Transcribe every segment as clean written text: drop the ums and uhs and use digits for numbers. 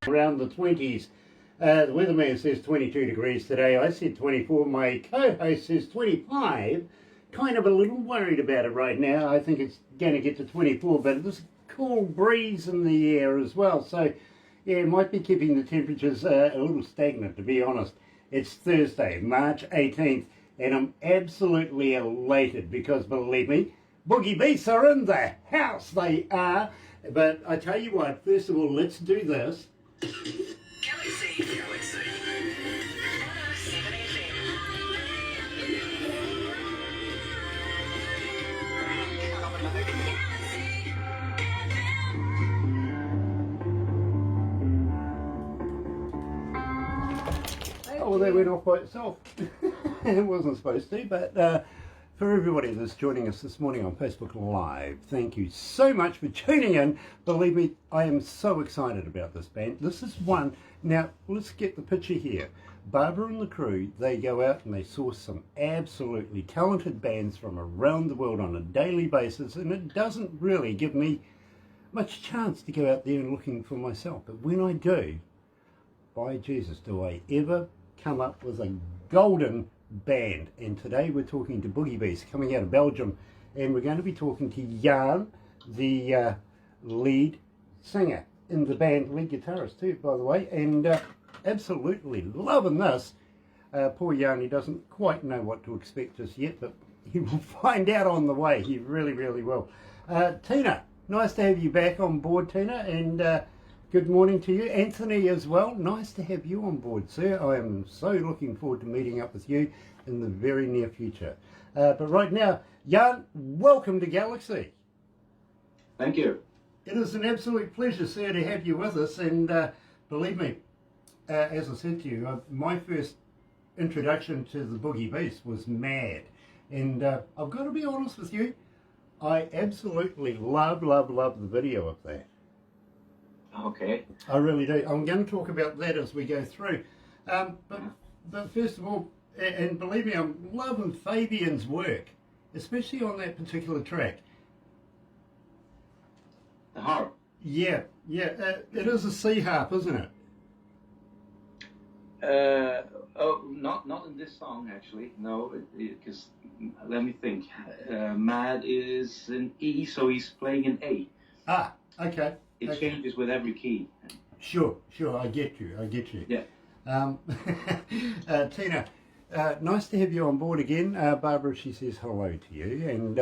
around the 20s. The weatherman says 22 degrees today. I said 24. My co-host says 25. Kind of a little worried about it right now. I think it's going to get to 24, but there's a cool breeze in the air as well. So, yeah, it might be keeping the temperatures a little stagnant, to be honest. It's Thursday, March 18th, and I'm absolutely elated because, believe me, Boogie Beasts are in the house. They are. But I tell you what, first of all, let's do this. Galaxy 107fm. Oh, well, that went off by itself. It wasn't supposed to, but for everybody that's joining us this morning on Facebook Live, thank you so much for tuning in. Believe me, I am so excited about this band. This is one. Now, let's get the picture here. Barbara and the crew, they go out and they source some absolutely talented bands from around the world on a daily basis, and it doesn't really give me much chance to go out there and looking for myself. But when I do, by Jesus, do I ever come up with a golden band. And today we're talking to Boogie Beasts coming out of Belgium, and we're going to be talking to Jan, the lead singer in the band, lead guitarist too, by the way, and absolutely loving this. Poor Jan, he doesn't quite know what to expect just yet, but he will find out on the way. He really, really will. Tina, nice to have you back on board, Tina, and good morning to you. Anthony as well, nice to have you on board, sir. I am so looking forward to meeting up with you in the very near future. But right now, Jan, welcome to Galaxy. Thank you. It is an absolute pleasure, sir, to have you with us. And believe me, as I said to you, my first introduction to the Boogie Beasts was Mad. And I've got to be honest with you, I absolutely love the video of that. Okay. I really do. I'm going to talk about that as we go through. But first of all, and believe me, I'm loving Fabian's work, especially on that particular track. The harp. Yeah. It is a C harp, isn't it? Not in this song actually. No, because let me think. Mad is an E, so he's playing an A. Ah, okay. It changes with every key. Sure. I get you. Yeah. Tina, nice to have you on board again. Barbara, she says hello to you, and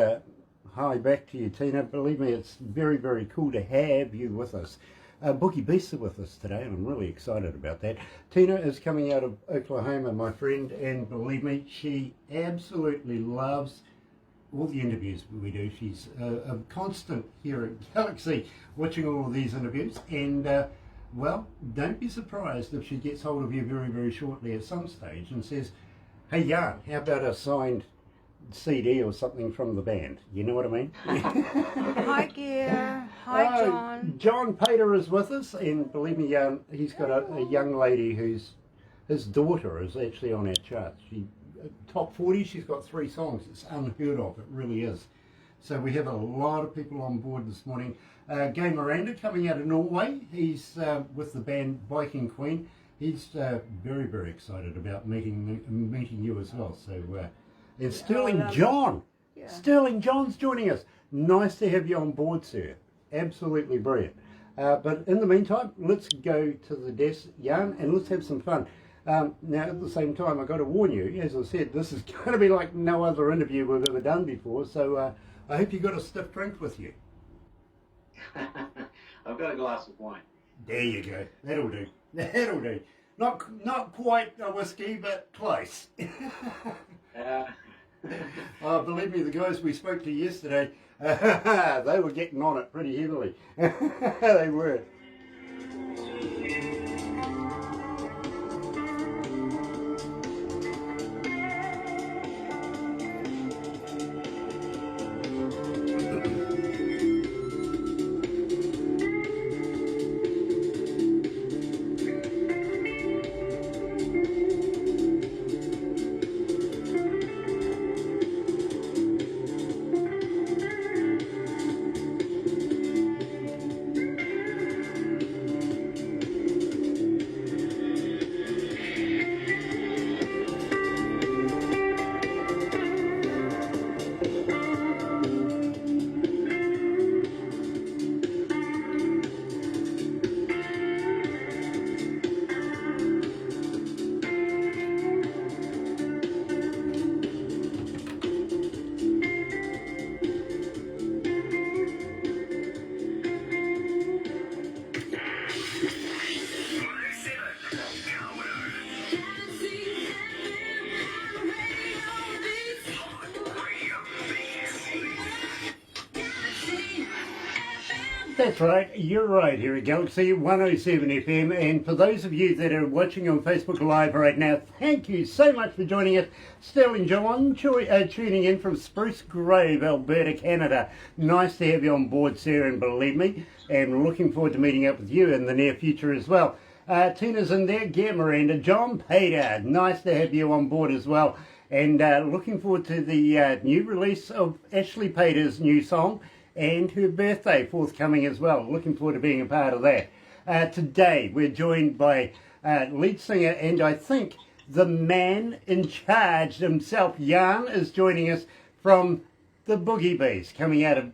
hi back to you, Tina. Believe me, it's very, very cool to have you with us. Boogie Beasts are with us today, and I'm really excited about that. Tina is coming out of Oklahoma, my friend, and believe me, she absolutely loves all the interviews we do. She's a constant here at Galaxy watching all of these interviews, and well, don't be surprised if she gets hold of you very, very shortly at some stage and says, hey Jan, how about a signed CD or something from the band? You know what I mean? Hi Gear. Hi John. John Pater is with us, and believe me, he's got a young lady whose his daughter is actually on our charts. She top 40, she's got 3 songs. It's unheard of, it really is. So we have a lot of people on board this morning. Gay Miranda coming out of Norway. He's with the band Viking Queen. He's very, very excited about meeting you as well. So, and Sterling John. Yeah. Sterling John's joining us. Nice to have you on board, sir. Absolutely brilliant. But in the meantime, let's go to the desk, Jan, and let's have some fun. Now, at the same time, I've got to warn you, as I said, this is going to be like no other interview we've ever done before, so I hope you've got a stiff drink with you. I've got a glass of wine. There you go. That'll do. Not quite a whiskey, but close. Believe me, the guys we spoke to yesterday, they were getting on it pretty heavily. They were. That's right, you're right here at Galaxy 107 FM, and for those of you that are watching on Facebook Live right now, thank you so much for joining us. Sterling John tuning in from Spruce Grove, Alberta, Canada. Nice to have you on board, sir, and believe me, and looking forward to meeting up with you in the near future as well. Tina's in there, Gear Miranda, John Pater, nice to have you on board as well, and looking forward to the new release of Ashley Pater's new song, and her birthday forthcoming as well. Looking forward to being a part of that. Today we're joined by lead singer and I think the man in charge himself, Jan, is joining us from the Boogie Beasts, coming out of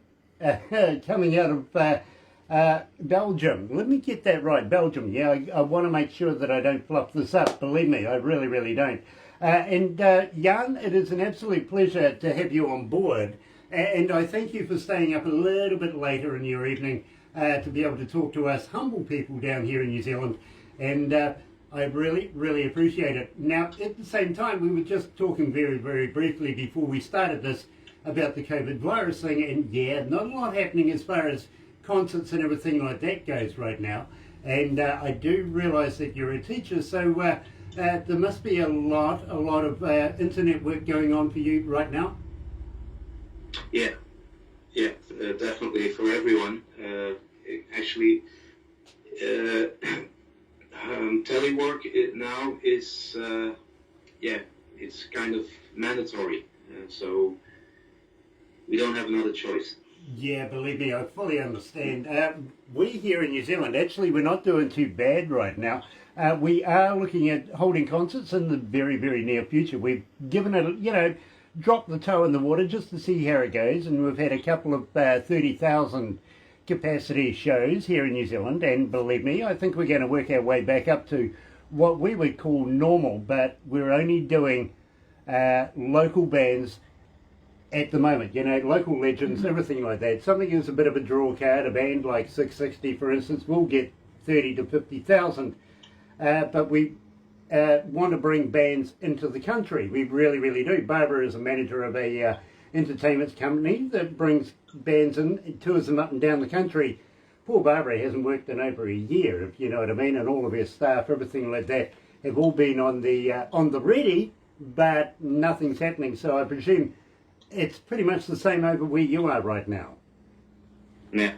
Belgium. Let me get that right, Belgium. Yeah, I want to make sure that I don't fluff this up. Believe me, I really, really don't. Jan, it is an absolute pleasure to have you on board. And I thank you for staying up a little bit later in your evening to be able to talk to us humble people down here in New Zealand. And I really, really appreciate it. Now, at the same time, we were just talking very, very briefly before we started this about the COVID virus thing. And yeah, not a lot happening as far as concerts and everything like that goes right now. And I do realise that you're a teacher, so there must be a lot of internet work going on for you right now. Yeah, definitely for everyone. Actually, telework now is, it's kind of mandatory. So we don't have another choice. Yeah, believe me, I fully understand. We here in New Zealand, actually, we're not doing too bad right now. We are looking at holding concerts in the very, very near future. We've given it, dropped the toe in the water just to see how it goes, and we've had a couple of 30,000 capacity shows here in New Zealand, and believe me, I think we're going to work our way back up to what we would call normal, but we're only doing local bands at the moment, local legends, everything like that. Something is a bit of a draw card. A band like 660, for instance, will get 30 to 50,000, but we want to bring bands into the country. We really, really do. Barbara is a manager of a entertainment company that brings bands in, tours them up and down the country. Poor Barbara hasn't worked in over a year, if you know what I mean, and all of her staff, everything like that, have all been on the ready, but nothing's happening. So I presume it's pretty much the same over where you are right now. Yeah,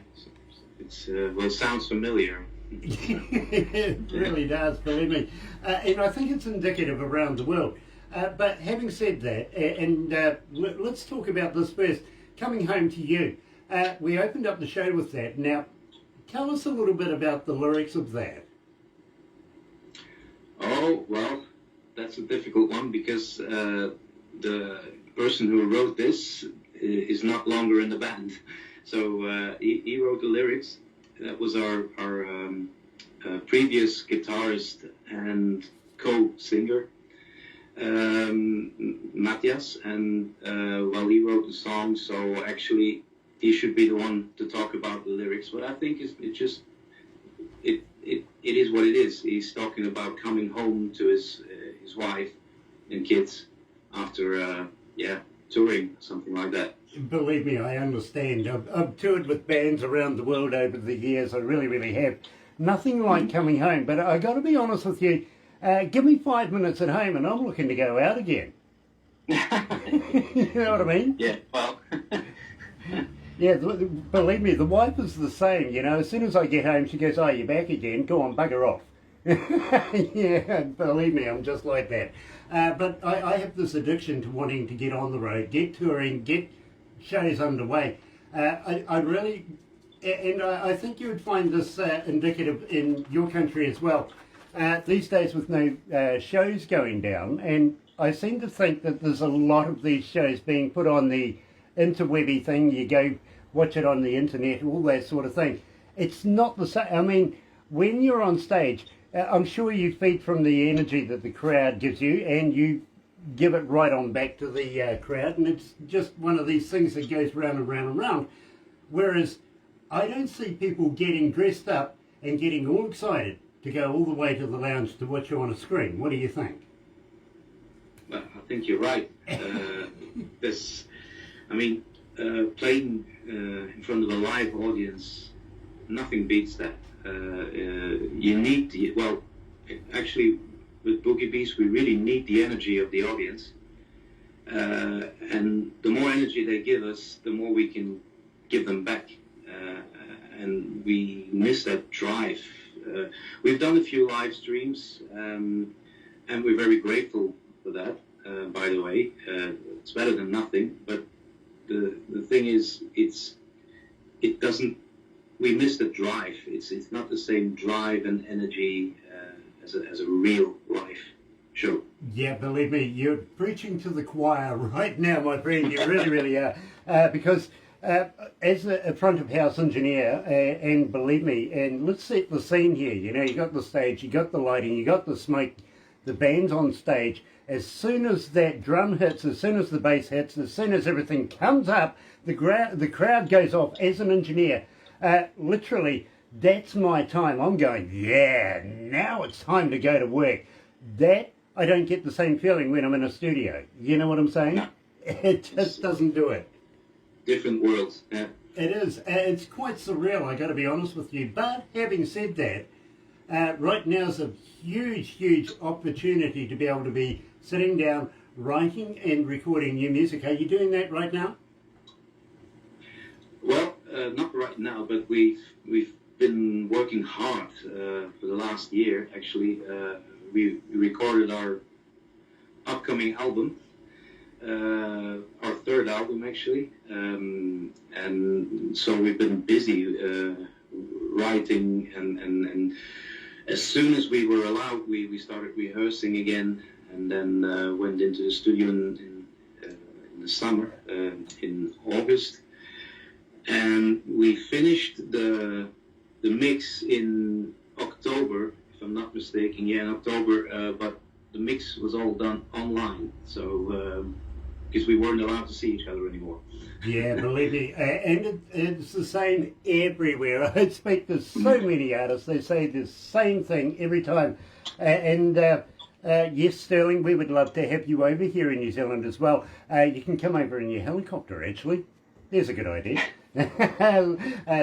it sounds familiar. It really does, believe me. And I think it's indicative around the world. But having said that, let's talk about this first. Coming Home to You. We opened up the show with that. Now, tell us a little bit about the lyrics of that. Oh, well, that's a difficult one because the person who wrote this is not longer in the band. So he wrote the lyrics. That was our previous guitarist and co-singer, Matthias, and he wrote the song, so actually he should be the one to talk about the lyrics. But I think it is what it is. He's talking about coming home to his wife and kids after touring, something like that. Believe me, I understand. I've toured with bands around the world over the years. I really, really have. Nothing like coming home. But I got to be honest with you. Give me 5 minutes at home, and I'm looking to go out again. You know what I mean? Yeah. Well. Yeah. Believe me, the wife is the same. As soon as I get home, she goes, "Oh, you're back again. Go on, bugger off." Yeah. Believe me, I'm just like that. But I have this addiction to wanting to get on the road, get touring, get shows underway. I really, and I think you would find this indicative in your country as well. These days with no shows going down, and I seem to think that there's a lot of these shows being put on the interwebby thing. You go watch it on the internet, all that sort of thing. It's not the same. I mean, when you're on stage, I'm sure you feed from the energy that the crowd gives you, and you give it right on back to the crowd, and it's just one of these things that goes round and round and round. Whereas I don't see people getting dressed up and getting all excited to go all the way to the lounge to watch you on a screen. What do you think? Well, I think you're right. Playing in front of a live audience nothing beats that. You need actually, with Boogie Beasts, we really need the energy of the audience. And the more energy they give us, the more we can give them back. And we miss that drive. We've done a few live streams, and we're very grateful for that, by the way. It's better than nothing, but the thing is, we miss the drive. It's not the same drive and energy as a real life show. Yeah, believe me, you're preaching to the choir right now, my friend. You really, really are. Because as a front of house engineer, and believe me, and let's set the scene here. You know, you got the stage, you got the lighting, you got the smoke, the band's on stage. As soon as that drum hits, as soon as the bass hits, as soon as everything comes up, the crowd goes off. As an engineer, literally, that's my time. I'm going, yeah, now it's time to go to work. That, I don't get the same feeling when I'm in a studio. You know what I'm saying? No. It just doesn't do it. Different worlds. Yeah. It is. It's quite surreal, I got to be honest with you. But having said that, right now is a huge, huge opportunity to be able to be sitting down, writing and recording new music. Are you doing that right now? Well, not right now, but we've been working hard for the last year. Actually, we recorded our upcoming album, our third album actually, and so we've been busy writing, and as soon as we were allowed, we started rehearsing again, and then went into the studio in the summer, in August, and we finished the mix in October, if I'm not mistaken. Yeah, in October, but the mix was all done online, so because we weren't allowed to see each other anymore. Yeah, believe me, and it's the same everywhere. I speak to so many artists, they say the same thing every time. Yes, Sterling, we would love to have you over here in New Zealand as well. You can come over in your helicopter, actually. There's a good idea.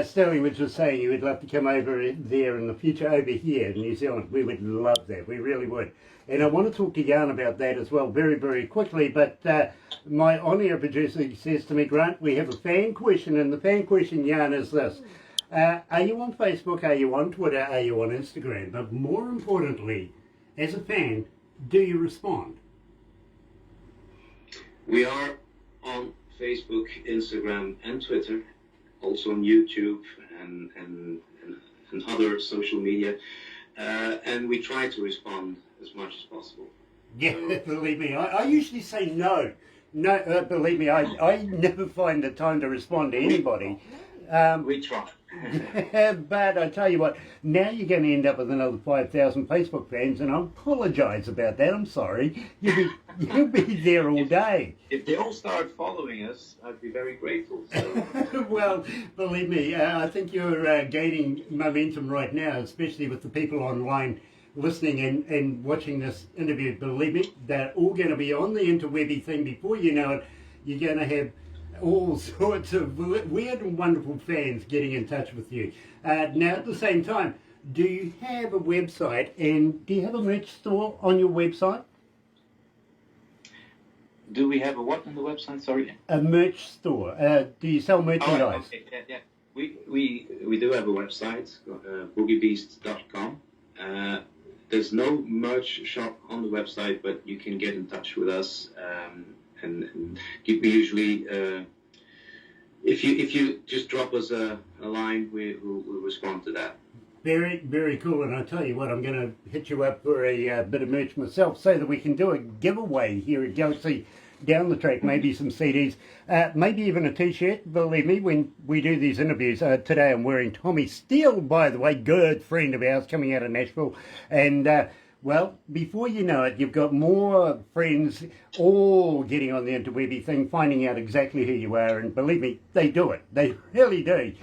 Sterling was just saying you would love to come over there in the future over here in New Zealand. We would love that. We really would. And I want to talk to Jan about that as well very, very quickly. But my on-air producer says to me, Grant, we have a fan question. And the fan question, Jan, is this. Are you on Facebook? Are you on Twitter? Are you on Instagram? But more importantly, as a fan, do you respond? We are on Facebook, Instagram, and Twitter, also on YouTube and other social media, and we try to respond as much as possible. Yeah, believe me, I usually say no. No, believe me, I never find the time to respond to anybody. We try. But I tell you what, now you're going to end up with another 5,000 Facebook fans, and I apologise about that. I'm sorry. You'll be there all day. If they all start following us, I'd be very grateful. So. Well, believe me, I think you're gaining momentum right now, especially with the people online listening and watching this interview. Believe me, they're all going to be on the interwebby thing. Before you know it, you're going to have all sorts of weird and wonderful fans getting in touch with you. Now, at the same time, do you have a website, and do you have a merch store on your website? Do we have a what on the website? Sorry. A merch store. Do you sell merchandise? Oh, okay. Yeah. We do have a website, boogiebeasts.com. There's no merch shop on the website, but you can get in touch with us. And we usually, if you just drop us a line, we'll respond to that. Very, very cool. And I tell you what, I'm going to hit you up for a bit of merch myself so that we can do a giveaway here at Galaxy down the track, maybe some CDs, maybe even a T-shirt. Believe me, when we do these interviews, today I'm wearing Tommy Steele, by the way, good friend of ours coming out of Nashville. And well, before you know it, you've got more friends all getting on the interwebby thing, finding out exactly who you are, and believe me, they do it. They really do.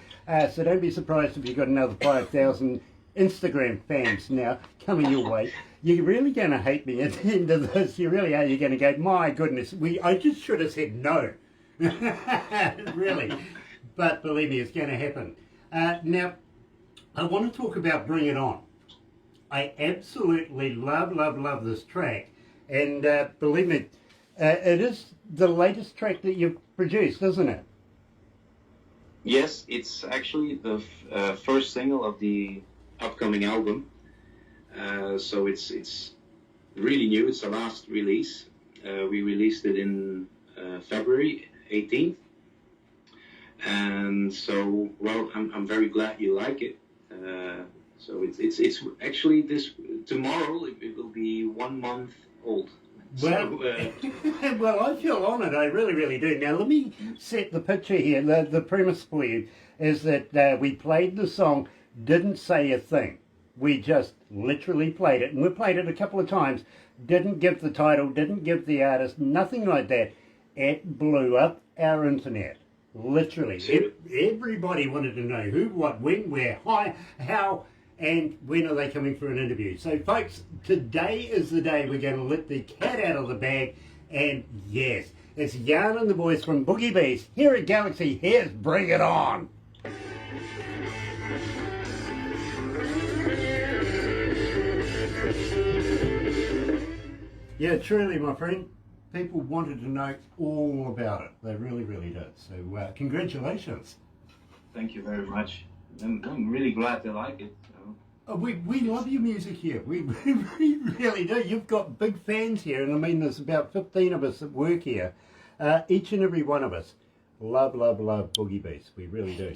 So don't be surprised if you've got another 5,000 Instagram fans now coming your way. You're really going to hate me at the end of this. You really are. You're going to go, my goodness, I just should have said no. Really. But believe me, it's going to happen. Now, I want to talk about Bring It On. I absolutely love this track. And believe me, it is the latest track that you've produced, isn't it? Yes, it's actually the first single of the upcoming album. So it's really new. It's the last release. We released it in February 18th. And so, well, I'm very glad you like it. So it's actually tomorrow it will be 1 month old. Well, So, well, I feel honoured. I really do. Now, let me set the picture here. The premise for you is that we played the song, didn't say a thing. We just literally played it, and we played it a couple of times. Didn't give the title, didn't give the artist, nothing like that. It blew up our internet. Literally. Everybody wanted to know who, what, when, where, how, and when are they coming for an interview. So, folks, today is the day we're going to let the cat out of the bag. And yes, it's Jan and the boys from Boogie Beasts here at Galaxy. Here's Bring It On. Yeah, truly, my friend. People wanted to know all about it. They really did. So, congratulations. thank you very much. I'm really glad they like it. So. We love your music here. We really do. You've got big fans here, and I mean, there's about 15 of us that work here. Each and every one of us love Boogie Beasts. We really do.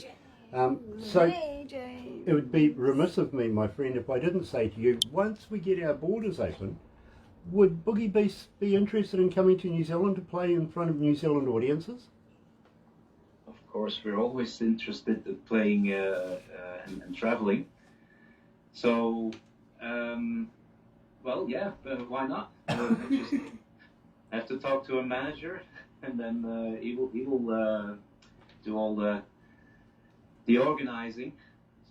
So it would be remiss of me, my friend, if I didn't say to you, once we get our borders open, would Boogie Beasts be interested in coming to New Zealand to play in front of New Zealand audiences? Of course, we're always interested in playing and traveling. So, well, yeah, why not? Just have to talk to a manager, and then he will do all the organizing.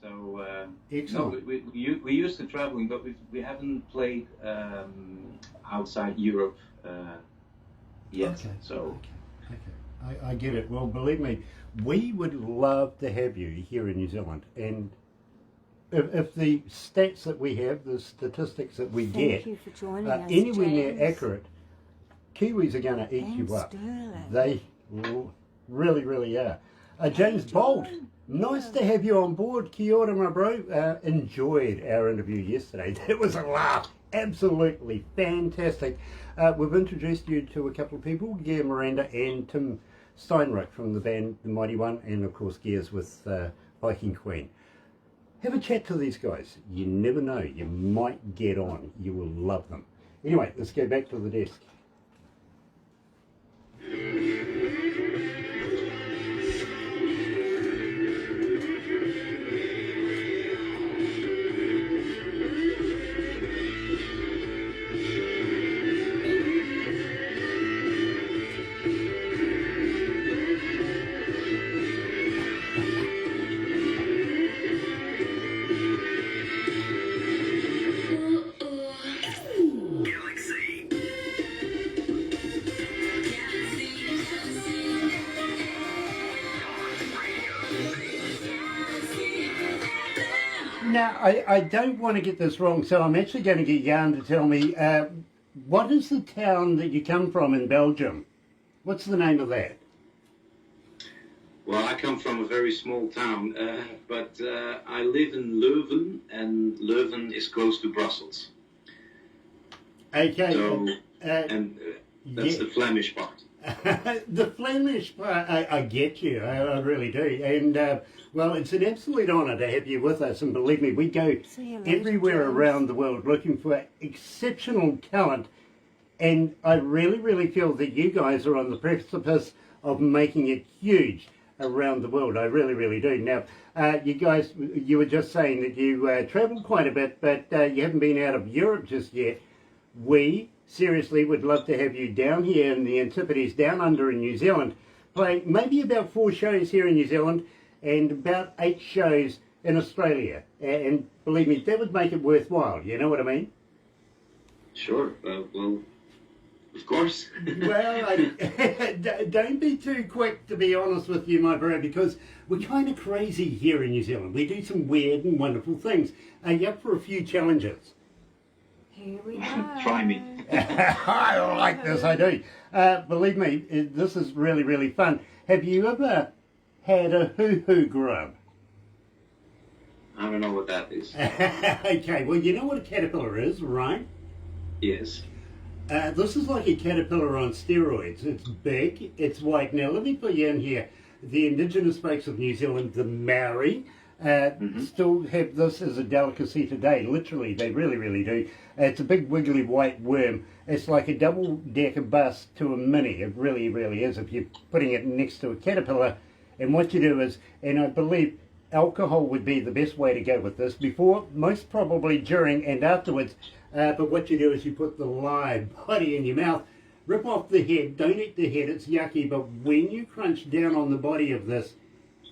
So, no, we used to traveling, but we haven't played outside Europe yet. Okay. So. Okay. I get it. Well, believe me, we would love to have you here in New Zealand. And if the stats that we have, the statistics that we get, Thank you for joining us, anywhere near James. accurate, Kiwis are going to eat And you up. Sterling. They really are. James Bolt, nice to have you on board. Kia ora, my bro. Enjoyed our interview yesterday. That was a laugh. Absolutely fantastic. We've introduced you to a couple of people, Gear Miranda and Tim Steinrich from the band The Mighty One, and of course Gears with Viking Queen. Have a chat to these guys. You never know. You might get on. You will love them. Anyway, let's go back to the desk. Galaxy. Now, I don't want to get this wrong, so I'm actually going to get Jan to tell me, what is the town that you come from in Belgium? What's the name of that? Well, I come from a very small town, but I live in Leuven, and Leuven is close to Brussels. Okay. So, and that's the Flemish part. The Flemish part, I get you, I really do. And, well, it's an absolute honour to have you with us. And believe me, we go See you later, everywhere James. around the world looking for exceptional talent. And I really feel that you guys are on the precipice of making it huge around the world. I really do. Now, you guys, you were just saying that you travel quite a bit, but you haven't been out of Europe just yet. We seriously would love to have you down here in the Antipodes, down under in New Zealand, play maybe about 4 shows here in New Zealand and about 8 shows in Australia. And believe me, that would make it worthwhile. You know what I mean? Sure. Well, Of course. Well, don't be too quick, to be honest with you, my bro, because we're kind of crazy here in New Zealand. We do some weird and wonderful things. Are you up for a few challenges? Here we go. Try me. I like this, I do. Believe me, this is really, really fun. Have you ever had a hoo-hoo grub? I don't know what that is. Okay, well, you know what a caterpillar is, right? Yes. This is like a caterpillar on steroids. It's big, it's white. Now, let me put you in here. The indigenous folks of New Zealand, the Maori, still have this as a delicacy today. Literally, they really, really do. It's a big wiggly white worm. It's like a double-decker bus to a mini. It really, really is if you're putting it next to a caterpillar. And what you do is, and I believe alcohol would be the best way to go with this, before, most probably during and afterwards. But what you do is you put the live body in your mouth, rip off the head, don't eat the head, it's yucky, but when you crunch down on the body of this,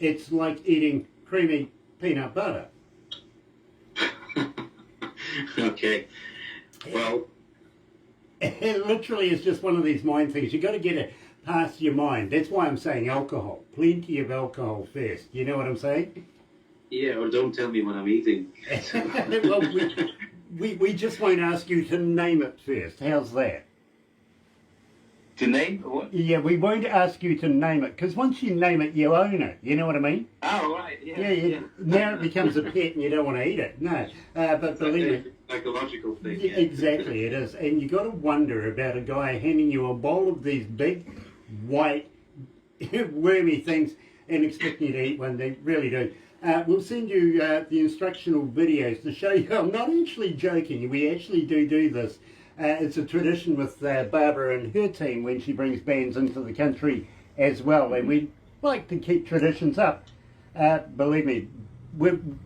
it's like eating creamy peanut butter. Okay. Well, It literally is just one of these mind things. You've got to get it past your mind. That's why I'm saying alcohol. Plenty of alcohol first. You know what I'm saying? yeah, or don't tell me what I'm eating. Well, we just won't ask you to name it first. How's that? To name what? Yeah, we won't ask you to name it, because once you name it, you own it. You know what I mean? Oh, right. Yeah. Yeah. Now it becomes a pet and you don't want to eat it. No. But believe me. Psychological thing. Yeah, exactly, it is. And you got to wonder about a guy handing you a bowl of these big, white, wormy things and expecting you to eat one. They really do. We'll send you the instructional videos to show you. I'm not actually joking. We actually do this. It's a tradition with Barbara and her team when she brings bands into the country as well. And we like to keep traditions up. Believe me,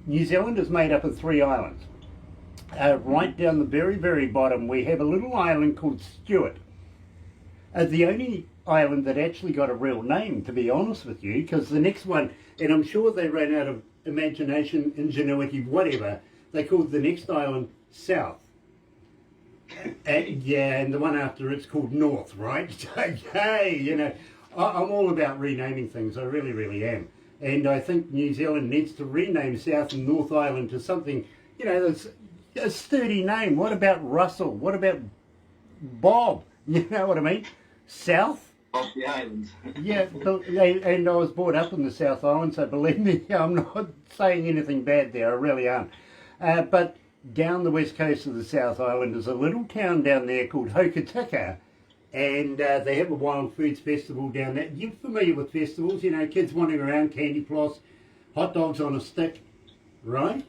New Zealand is made up of 3 islands. Right down the very, very bottom, we have a little island called Stewart. The only island that actually got a real name, to be honest with you, because the next one, and I'm sure they ran out of imagination, ingenuity, whatever, they called the next island South. And the one after it's called North, right? Okay, you know, I'm all about renaming things, I really, really am. And I think New Zealand needs to rename South and North Island to something, you know, that's a sturdy name. What about Russell? What about Bob? You know what I mean? South? Off the island. Yeah, and I was brought up in the South Island, so believe me, I'm not saying anything bad there, I really aren't. But down the west coast of the South Island is a little town down there called Hokitika, and they have a wild foods festival down there. You're familiar with festivals, you know, kids wandering around, candy floss, hot dogs on a stick, right?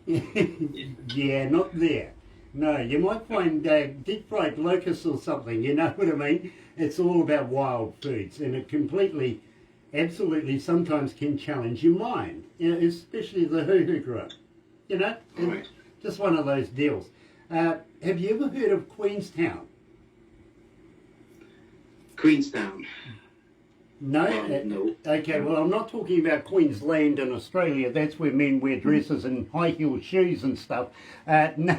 Yeah, not there. No, you might find deep fried locusts or something, you know what I mean? It's all about wild foods, and it completely, absolutely sometimes can challenge your mind, you know, especially the hoo-hoo grub, you know? Right. Just one of those deals. Have you ever heard of Queenstown? Queenstown. No? No. Okay, well, I'm not talking about Queensland in Australia. That's where men wear dresses and high-heel shoes and stuff. No,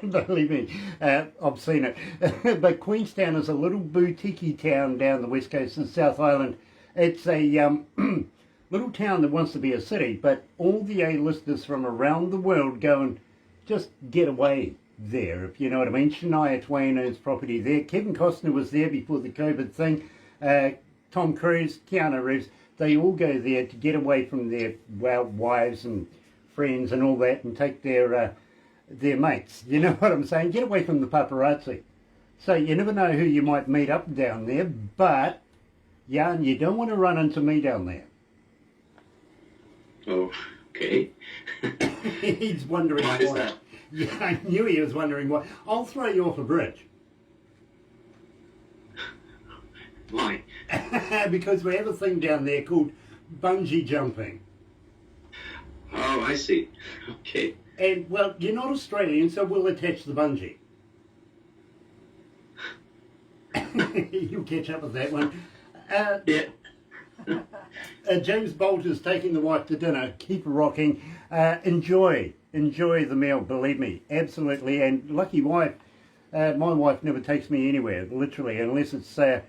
believe me, I've seen it. But Queenstown is a little boutique town down the west coast of the South Island. It's a little town that wants to be a city, but all the A-listers from around the world go and just get away there, if you know what I mean. Shania Twain owns property there. Kevin Costner was there before the COVID thing. Tom Cruise, Keanu Reeves, they all go there to get away from their wives and friends and all that and take their mates. You know what I'm saying? Get away from the paparazzi. So you never know who you might meet up down there, but, Jan, you don't want to run into me down there. Oh, okay. He's wondering Why is that? Yeah, I knew he was wondering why. I'll throw you off a bridge. Why? Because we have a thing down there called bungee jumping. Oh, I see. Okay. And, well, you're not Australian, so we'll attach the bungee. You'll catch up with that one. Yeah. James Bolt is taking the wife to dinner. Keep rocking. Enjoy the meal, believe me. Absolutely. And lucky wife, My wife never takes me anywhere, literally, unless it's to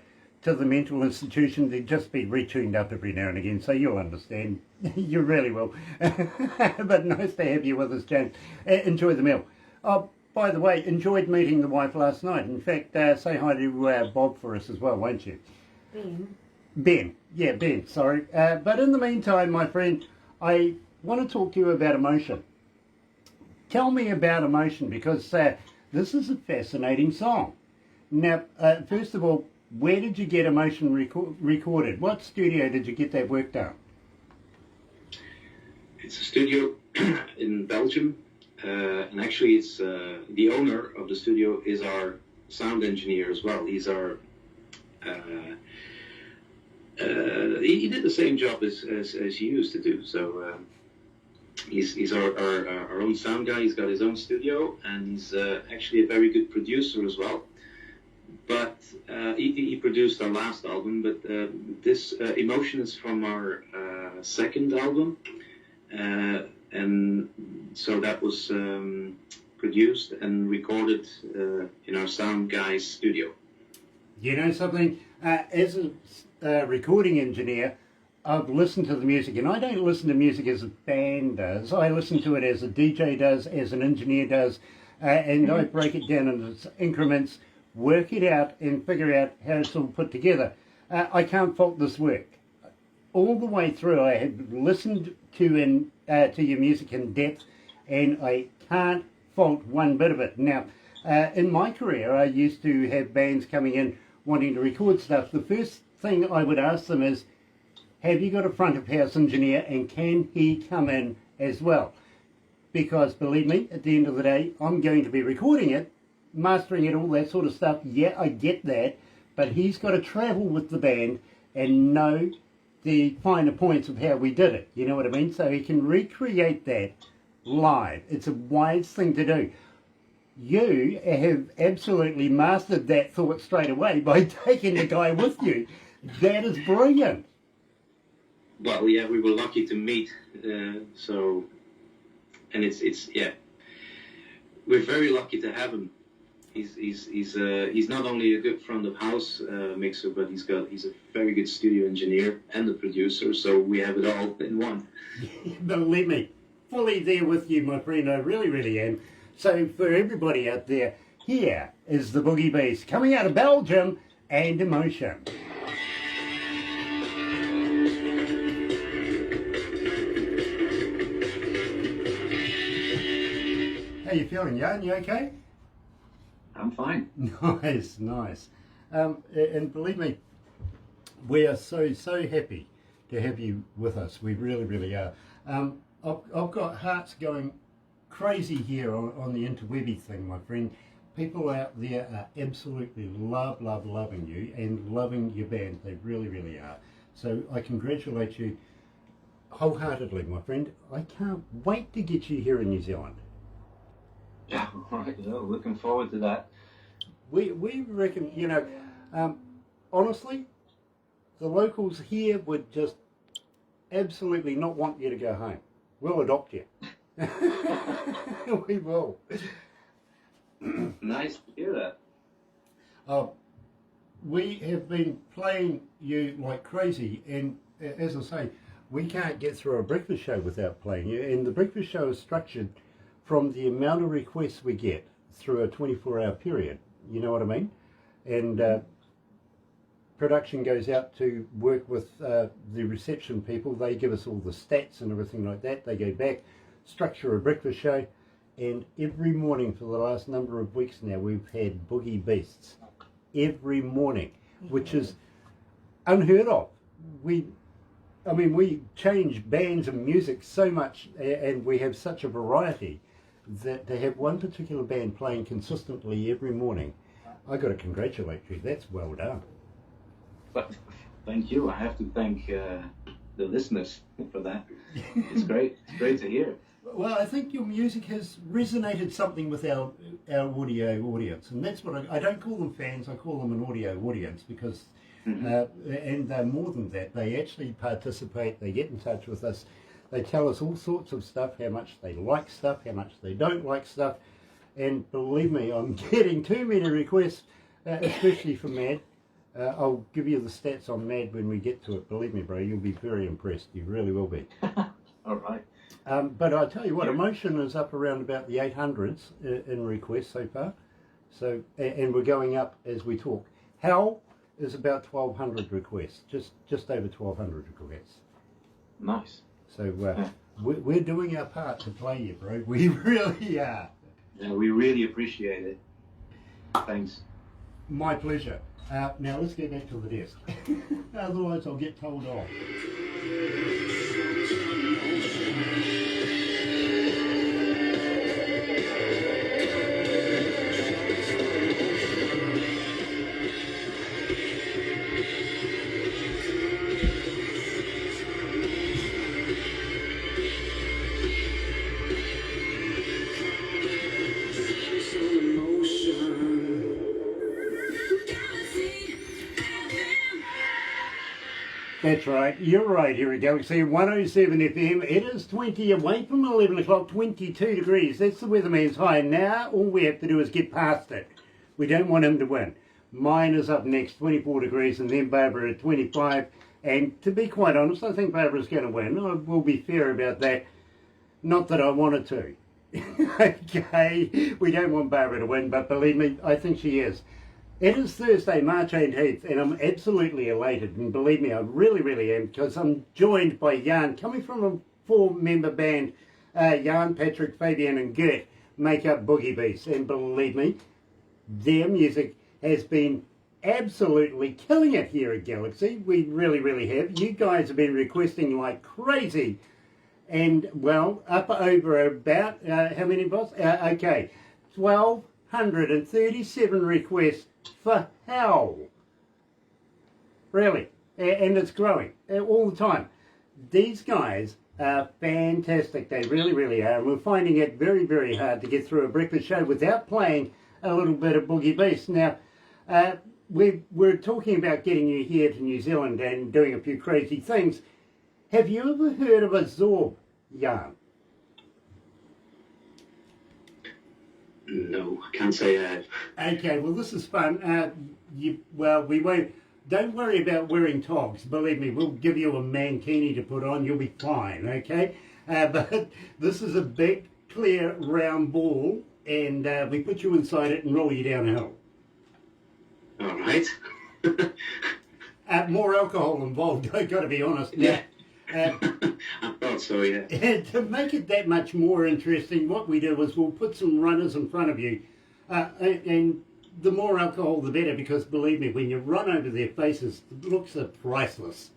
the mental institution. They'd just be retuned up every now and again, so you'll understand. You really will. But nice to have you with us, James. Enjoy the meal. Oh, by the way, enjoyed meeting the wife last night. In fact, say hi to Bob for us as well, won't you? Ben. Yeah, Ben, sorry. But in the meantime, my friend, I want to talk to you about emotion. Tell me about emotion, because this is a fascinating song. Now, first of all, where did you get emotion recorded? What studio did you get that work done? It's a studio in Belgium, and actually it's the owner of the studio is our sound engineer as well. He's our he did the same job as he used to do. So he's our own sound guy. He's got his own studio, and he's actually a very good producer as well. But he produced our last album. But this Emotion is from our second album. And so that was produced and recorded in our sound guy's studio. You know something? As a recording engineer, I've listened to the music, and I don't listen to music as a band does. I listen to it as a DJ does, as an engineer does, and I break it down into its increments, work it out, and figure out how it's all put together. I can't fault this work. All the way through, I had listened to your music in depth, and I can't fault one bit of it. Now, in my career, I used to have bands coming in wanting to record stuff. The first thing I would ask them is, have you got a front of house engineer, and can he come in as well? Because believe me, at the end of the day, I'm going to be recording it, mastering it, all that sort of stuff. Yeah, I get that, but he's got to travel with the band and know the finer points of how we did it, you know what I mean? So he can recreate that live. It's a wise thing to do. You have absolutely mastered that thought straight away by taking the guy with you. That is brilliant. Well, yeah, we were lucky to meet, so, and it's yeah, we're very lucky to have him. He's not only a good front of house mixer, but he's a very good studio engineer and a producer. So we have it all in one. Believe me, fully there with you, my friend. I really, really am. So for everybody out there, here is the Boogie Beasts coming out of Belgium and Emotion. How you feeling, Jan? You okay? I'm fine. Nice, nice. And believe me, we are so happy to have you with us. We really, really are. I've got hearts going crazy here on the interwebby thing, my friend. People out there are absolutely loving you and loving your band. They really, really are. So I congratulate you wholeheartedly, my friend. I can't wait to get you here in New Zealand. Yeah, right. No, looking forward to that. We reckon, you know, honestly, the locals here would just absolutely not want you to go home. We'll adopt you. We will. Nice to hear that. We have been playing you like crazy, and as I say, we can't get through a breakfast show without playing you, and the breakfast show is structured from the amount of requests we get through a 24-hour period. You know what I mean? And production goes out to work with the reception people. They give us all the stats and everything like that. They go back, structure a breakfast show, and every morning for the last number of weeks now we've had Boogie Beasts. Every morning, which is unheard of. We change bands and music so much, and we have such a variety that to have one particular band playing consistently every morning, I got to congratulate you. That's well done. But thank you. I have to thank the listeners for that. It's great. It's great to hear. Well, I think your music has resonated something with our audio audience, and that's what I don't call them fans. I call them an audio audience because, and they're more than that. They actually participate. They get in touch with us. They tell us all sorts of stuff, how much they like stuff, how much they don't like stuff. And believe me, I'm getting too many requests, especially for Mad. I'll give you the stats on Mad when we get to it. Believe me, bro, you'll be very impressed. You really will be. All right. But I tell you what, Emotion is up around about the 800s in requests so far. So, and we're going up as we talk. Hell is about 1,200 requests, just over 1,200 requests. Nice. So we're doing our part to play you, bro. We really are. Yeah, we really appreciate it. Thanks. My pleasure. Now let's get back to the desk. Otherwise I'll get told off. That's right, you're right here at Galaxy 107 FM. It is 20 away from 11 o'clock, 22 degrees. That's the weatherman's high. Now all we have to do is get past it. We don't want him to win. Mine is up next, 24 degrees, and then Barbara at 25. And to be quite honest, I think Barbara's going to win. I will be fair about that. Not that I wanted to. Okay, we don't want Barbara to win, but believe me, I think she is. It is Thursday, March 18th, and I'm absolutely elated, and believe me, I really, really am, because I'm joined by Jan, coming from a four-member band. Jan, Patrick, Fabian and Gert make up Boogie Beasts, and believe me, their music has been absolutely killing it here at Galaxy. We really, really have. You guys have been requesting like crazy, and, well, up over about, how many, boss? Okay, 1,237 requests for Hell. Really. And it's growing all the time. These guys are fantastic. They really, really are. And we're finding it very, very hard to get through a breakfast show without playing a little bit of Boogie Beasts. Now, we're talking about getting you here to New Zealand and doing a few crazy things. Have you ever heard of a Zorb, Jan? No, I can't say I have. Okay, well this is fun. We won't. Don't worry about wearing togs. Believe me, we'll give you a mankini to put on. You'll be fine. Okay, but this is a big, clear, round ball, and we put you inside it and roll you downhill. All right. More alcohol involved. I got to be honest. Yeah. I thought so, yeah. To make it that much more interesting, what we do is we'll put some runners in front of you, and the more alcohol the better, because believe me, when you run over their faces, the looks are priceless.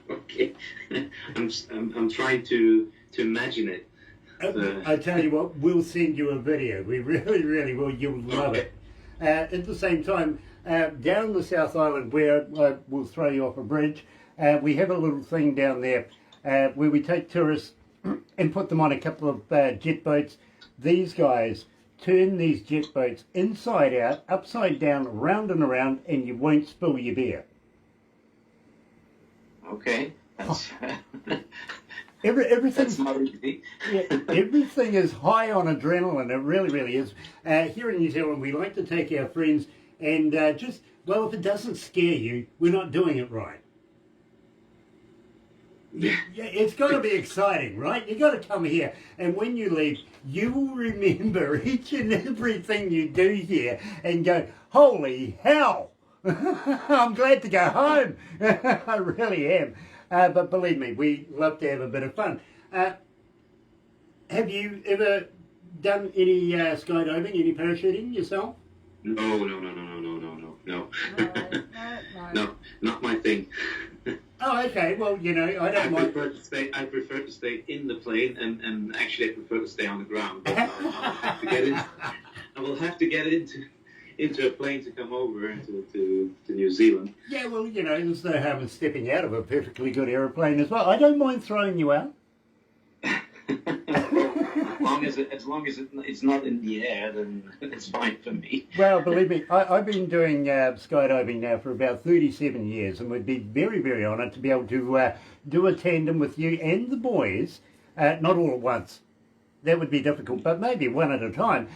Okay. I'm trying to imagine it. I tell you what, we'll send you a video. We really, really will. You'll love it. At the same time, down the South Island, where we'll throw you off a bridge, we have a little thing down there where we take tourists and put them on a couple of jet boats. These guys turn these jet boats inside out, upside down, round and around, and you won't spill your beer. Okay. That's, Everything's that's not easy. Yeah, everything is high on adrenaline. It really, really is. Here in New Zealand, we like to take our friends and if it doesn't scare you, we're not doing it right. Yeah, it's got to be exciting, right? You got to come here, and when you leave, you will remember each and everything you do here, and go, "Holy hell! I'm glad to go home." I really am. But believe me, we love to have a bit of fun. Have you ever done any skydiving, any parachuting yourself? No. No, not my thing. Oh, okay. Well, I don't mind. I prefer to stay in the plane, and actually I prefer to stay on the ground. But I will have to get into a plane to come over to New Zealand. Yeah, well, there's no harm in stepping out of a perfectly good aeroplane as well. I don't mind throwing you out. As long as it's not in the air, then it's fine for me. Well, believe me, I've been doing skydiving now for about 37 years, and would be very, very honoured to be able to do a tandem with you and the boys, not all at once. that would be difficult, but maybe one at a time.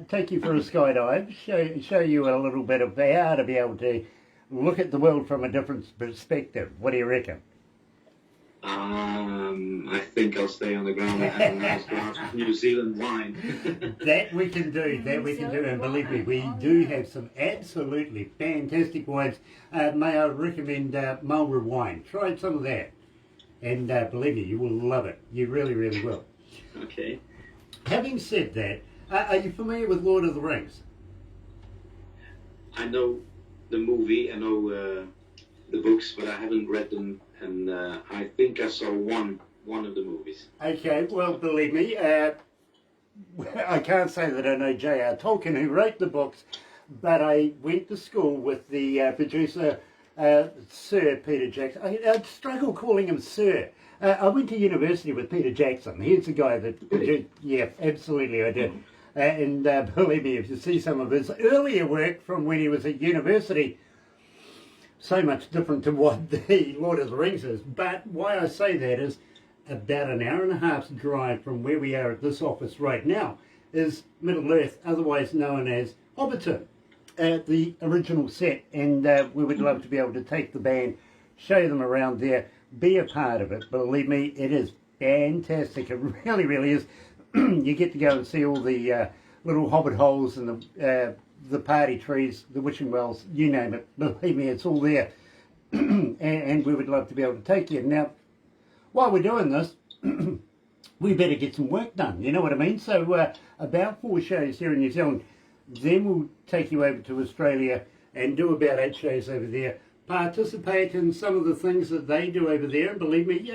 Take you for a skydive, show you a little bit of how to be able to look at the world from a different perspective. What do you reckon? I think I'll stay on the ground and have a nice glass of New Zealand wine. That we can do, and believe me, we do have some absolutely fantastic wines. May I recommend Marlborough wine? Try some of that, and believe me, you will love it. You really, really will. Okay. Having said that, are you familiar with Lord of the Rings? I know the movie, I know the books, but I haven't read them, and I think I saw one of the movies. Okay, well, believe me, I can't say that I know J.R. Tolkien, who wrote the books, but I went to school with the producer, Sir Peter Jackson. I struggle calling him Sir. I went to university with Peter Jackson. He's the guy that produced, yeah, absolutely I did. And believe me, if you see some of his earlier work from when he was at university, so much different to what the Lord of the Rings is. But why I say that is about an hour and a half's drive from where we are at this office right now is Middle Earth, otherwise known as Hobbiton, the original set. And we would love to be able to take the band, show them around there, be a part of it. Believe me, it is fantastic. It really, really is. You get to go and see all the little hobbit holes and the party trees, the wishing wells, you name it. Believe me, it's all there. and we would love to be able to take you. Now, while we're doing this, we better get some work done, you know what I mean? So about 4 shows here in New Zealand, then we'll take you over to Australia and do about 8 shows over there. Participate in some of the things that they do over there, and believe me,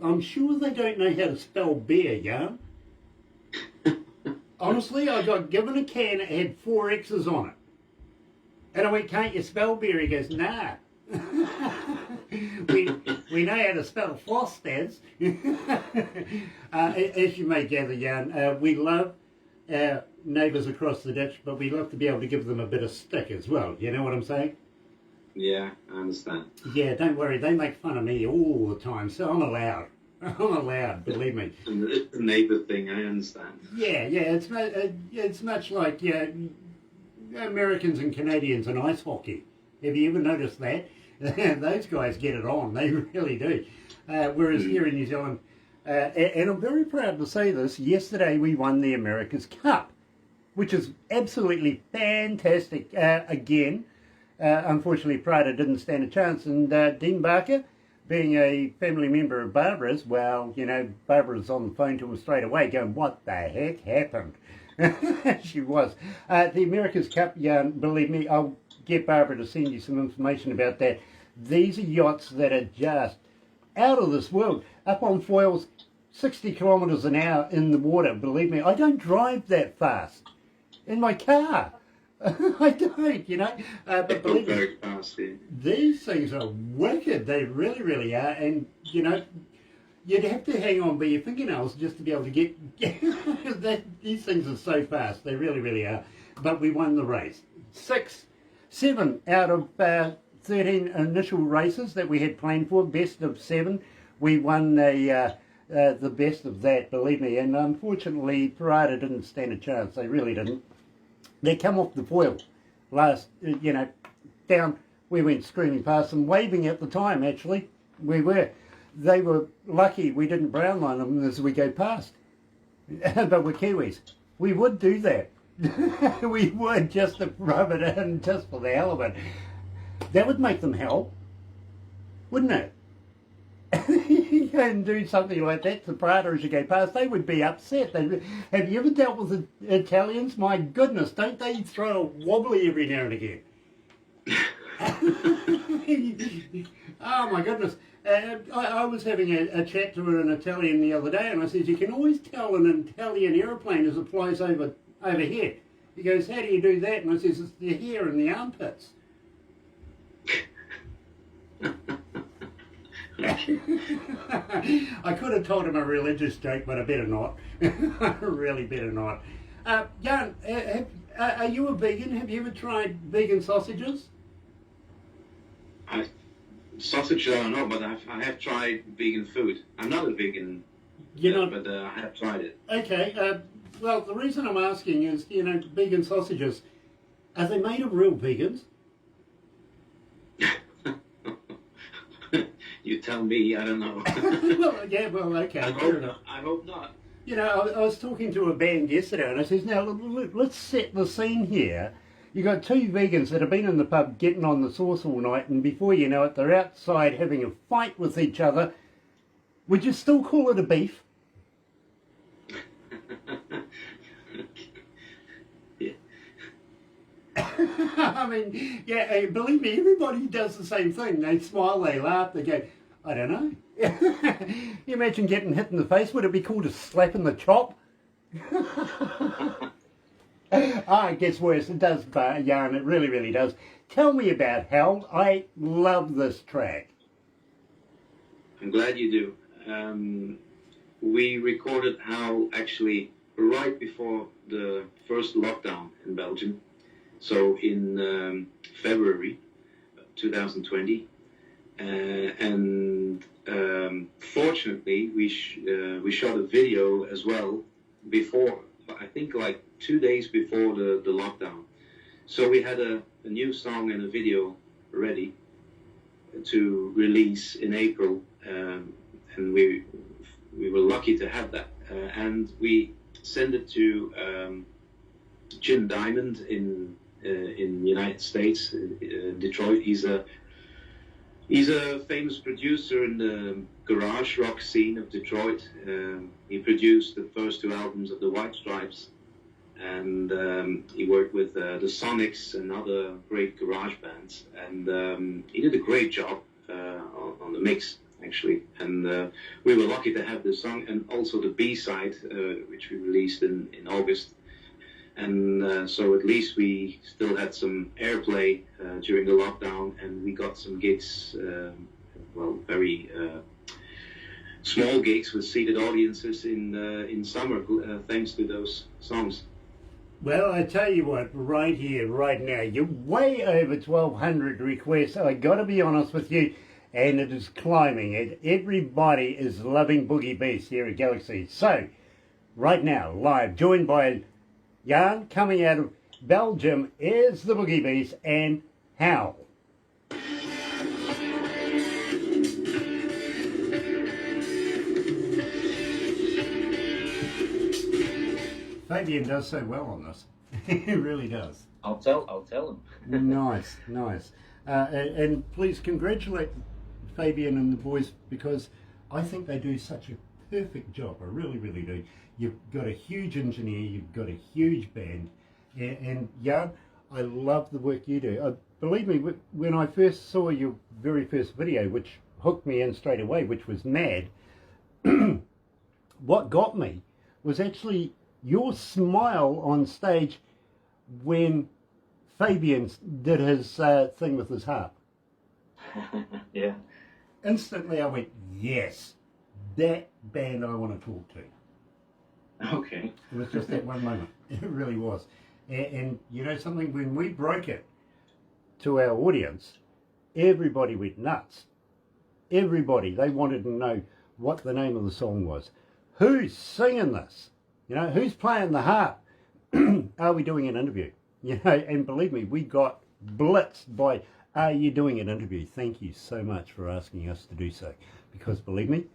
I'm sure they don't know how to spell beer, yeah? Honestly, I got given a can that had 4 X's on it. And I went, can't you spell beer? He goes, nah. we know how to spell Foster's. As you may gather, Jan, we love our neighbours across the ditch, but we love to be able to give them a bit of stick as well. You know what I'm saying? Yeah, I understand. Yeah, don't worry. They make fun of me all the time, so I'm allowed. I'm allowed, believe me. It's a neighbour thing, I understand. Yeah, it's much like Americans and Canadians in ice hockey. Have you ever noticed that? Those guys get it on, they really do. Whereas here in New Zealand, and I'm very proud to say this, yesterday we won the America's Cup, which is absolutely fantastic. Again, unfortunately Prada didn't stand a chance, and Dean Barker, being a family member of Barbara's, well, you know, Barbara's on the phone to him straight away going, what the heck happened? She was. The America's Cup, believe me, I'll get Barbara to send you some information about that. These are yachts that are just out of this world. Up on foils, 60 kilometres an hour in the water, believe me. I don't drive that fast in my car. I don't, you know. But believe me, very fast, yeah. These things are wicked. They really, really are. And, you know, you'd have to hang on by your fingernails just to be able to get these things are so fast. They really, really are. But we won the race. 7 out of 13 initial races that we had planned for, best of 7. We won the best of that, believe me. And unfortunately, Parada didn't stand a chance. They really didn't. They come off the foil last, you know, down. We went screaming past them, waving at the time, actually. We were. They were lucky we didn't brown line them as we go past. But we're Kiwis. We would do that. We would, just to rub it in, just for the hell of it. That would make them help, wouldn't it? You go and do something like that to Prada as you go past, they would be upset. Have you ever dealt with the Italians? My goodness, don't they throw a wobbly every now and again? Oh my goodness. I was having a chat to an Italian the other day, and I said, you can always tell an Italian aeroplane as it flies overhead. He goes, how do you do that? And I says, it's the hair in the armpits. I could have told him a religious joke, but I better not. I really better not. Jan, are you a vegan? Have you ever tried vegan sausages? Sausage, I don't know, but I have tried vegan food. I'm not a vegan You're not... but I have tried it. Okay, well, the reason I'm asking is, vegan sausages, are they made of real vegans? You tell me, I don't know. well, okay, fair enough. I hope not. I was talking to a band yesterday and I says, now, let's set the scene here. You got two vegans that have been in the pub getting on the sauce all night, and before you know it, they're outside having a fight with each other. Would you still call it a beef? Yeah. I mean, yeah, believe me, everybody does the same thing. They smile, they laugh, they go, I don't know. You imagine getting hit in the face? Would it be called a slap in the chop? It gets worse. It does, Jan. It really, really does. Tell me about Hell. I love this track. I'm glad you do. We recorded How actually right before the first lockdown in Belgium. So in February 2020. And fortunately, we shot a video as well before, I think like 2 days before the lockdown. So we had a new song and a video ready to release in April, and we were lucky to have that. And we sent it to Jim Diamond in United States, Detroit. He's a famous producer in the garage rock scene of Detroit. He produced the first two albums of the White Stripes, and he worked with the Sonics and other great garage bands. And he did a great job on the mix, actually. And we were lucky to have the song and also the B-side, which we released in August. And so at least we still had some airplay during the lockdown, and we got some gigs, very small gigs with seated audiences in summer, thanks to those songs. Well, I tell you what, right here, right now, you're way over 1,200 requests. I got to be honest with you, and it is climbing. Everybody is loving Boogie Beasts here at Galaxy. So, right now, live, joined by Jan, coming out of Belgium, is the Boogie Beasts and How. Fabian does so well on this. He really does. I'll tell him. Nice. And please congratulate Fabian and the boys, because I think they do such a perfect job. I really, really do. You've got a huge engineer, you've got a huge band, and Jan, I love the work you do. Believe me, when I first saw your very first video, which hooked me in straight away, which was Mad, what got me was actually your smile on stage when Fabian did his thing with his harp. Yeah. Instantly I went, yes, that band I want to talk to. Okay. It was just that one moment. It really was. And you know something, when we broke it to our audience, everybody went nuts. Everybody, they wanted to know what the name of the song was. Who's singing this? You know, who's playing the harp? Are we doing an interview? You know, and believe me, we got blitzed by, are you doing an interview? Thank you so much for asking us to do so. Because believe me,